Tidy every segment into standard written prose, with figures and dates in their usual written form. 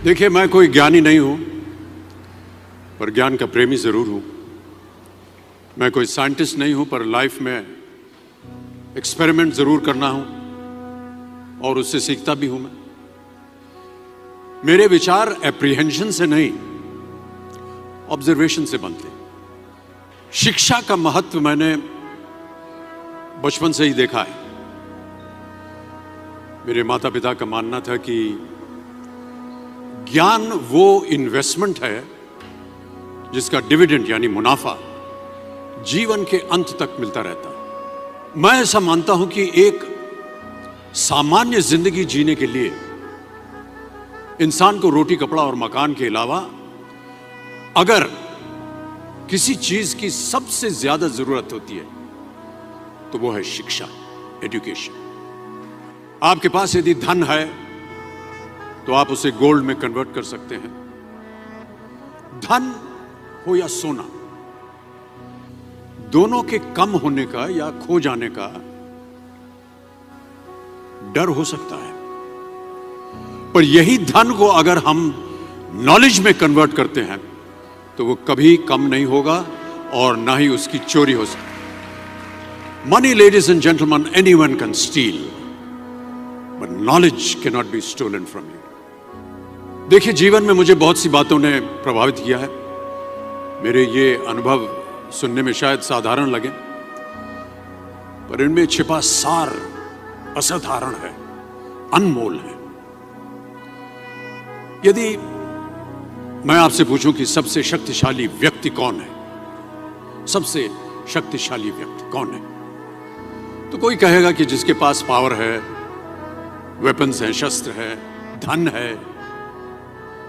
देखिए, मैं कोई ज्ञानी नहीं हूं, पर ज्ञान का प्रेमी जरूर हूं। मैं कोई साइंटिस्ट नहीं हूं, पर लाइफ में एक्सपेरिमेंट जरूर करना हूं और उससे सीखता भी हूं। मेरे विचार एप्रीहेंशन से नहीं, ऑब्जर्वेशन से बनते। शिक्षा का महत्व मैंने बचपन से ही देखा है। मेरे माता पिता का मानना था कि ज्ञान वो इन्वेस्टमेंट है जिसका डिविडेंड यानी मुनाफा जीवन के अंत तक मिलता रहता है। मैं ऐसा मानता हूं कि एक सामान्य जिंदगी जीने के लिए इंसान को रोटी, कपड़ा और मकान के अलावा अगर किसी चीज की सबसे ज्यादा जरूरत होती है तो वो है शिक्षा, एजुकेशन। आपके पास यदि धन है तो आप उसे गोल्ड में कन्वर्ट कर सकते हैं। धन हो या सोना, दोनों के कम होने का या खो जाने का डर हो सकता है, पर यही धन को अगर हम नॉलेज में कन्वर्ट करते हैं तो वो कभी कम नहीं होगा और ना ही उसकी चोरी हो सकती। Money, ladies and gentleman, anyone can steal, but knowledge can not be stolen from you. देखिए, जीवन में मुझे बहुत सी बातों ने प्रभावित किया है। मेरे ये अनुभव सुनने में शायद साधारण लगे, पर इनमें छिपा सार असाधारण है, अनमोल है। यदि मैं आपसे पूछूं कि सबसे शक्तिशाली व्यक्ति कौन है, सबसे शक्तिशाली व्यक्ति कौन है, तो कोई कहेगा कि जिसके पास पावर है, वेपन्स हैं, शस्त्र है, धन है,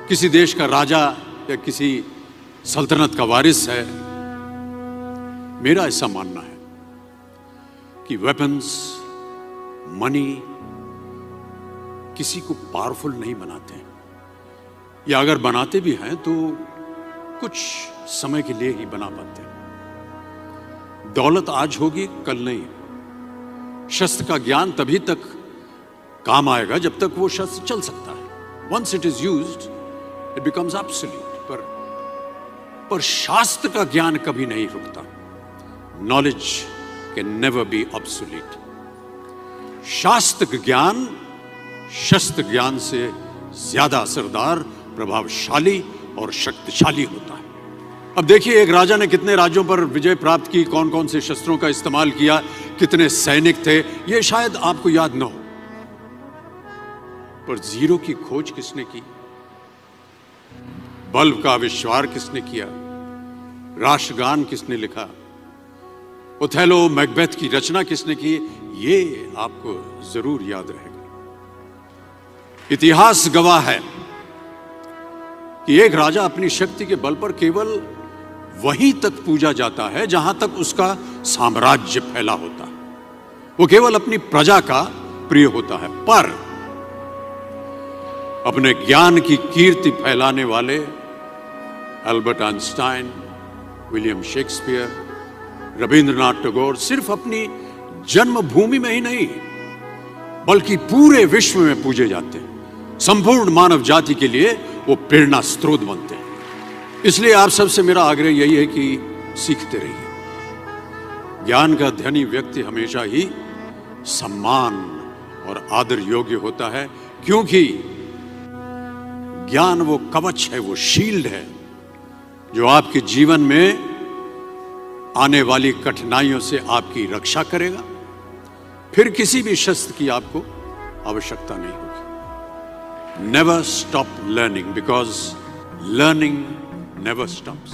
किसी देश का राजा या किसी सल्तनत का वारिस है। मेरा ऐसा मानना है कि वेपन्स, मनी किसी को पावरफुल नहीं बनाते, या अगर बनाते भी हैं तो कुछ समय के लिए ही बना पाते हैं। दौलत आज होगी, कल नहीं। शस्त्र का ज्ञान तभी तक काम आएगा जब तक वो शस्त्र चल सकता है। Once it is used it becomes absolute. पर शास्त्र का ज्ञान कभी नहीं रुकता। Knowledge can never be obsolete. शास्त्र ज्ञान शस्त्र ज्ञान से ज्यादा असरदार, प्रभावशाली और शक्तिशाली होता है। अब देखिए, एक राजा ने कितने राज्यों पर विजय प्राप्त की, कौन कौन से शस्त्रों का इस्तेमाल किया, कितने सैनिक थे, यह शायद आपको याद न हो, पर जीरो की खोज किसने की, बल्ब का आविष्कार किसने किया, राष्ट्रगान किसने लिखा, ओथेलो, मैकबेथ की रचना किसने की, ये आपको जरूर याद रहेगा। इतिहास गवाह है कि एक राजा अपनी शक्ति के बल पर केवल वहीं तक पूजा जाता है जहां तक उसका साम्राज्य फैला होता है। वो केवल अपनी प्रजा का प्रिय होता है, पर अपने ज्ञान की कीर्ति फैलाने वाले Albert Einstein, William Shakespeare, Rabindranath Tagore सिर्फ अपनी जन्मभूमि में ही नहीं बल्कि पूरे विश्व में पूजे जाते हैं। संपूर्ण मानव जाति के लिए वो प्रेरणा स्रोत बनते हैं। इसलिए आप सबसे मेरा आग्रह यही है कि सीखते रहिए। ज्ञान का धनी व्यक्ति हमेशा ही सम्मान और आदर योग्य होता है, क्योंकि ज्ञान वो कवच है, वो शील्ड है जो आपके जीवन में आने वाली कठिनाइयों से आपकी रक्षा करेगा। फिर किसी भी शस्त्र की आपको आवश्यकता नहीं होगी। Never stop learning, because learning never stops.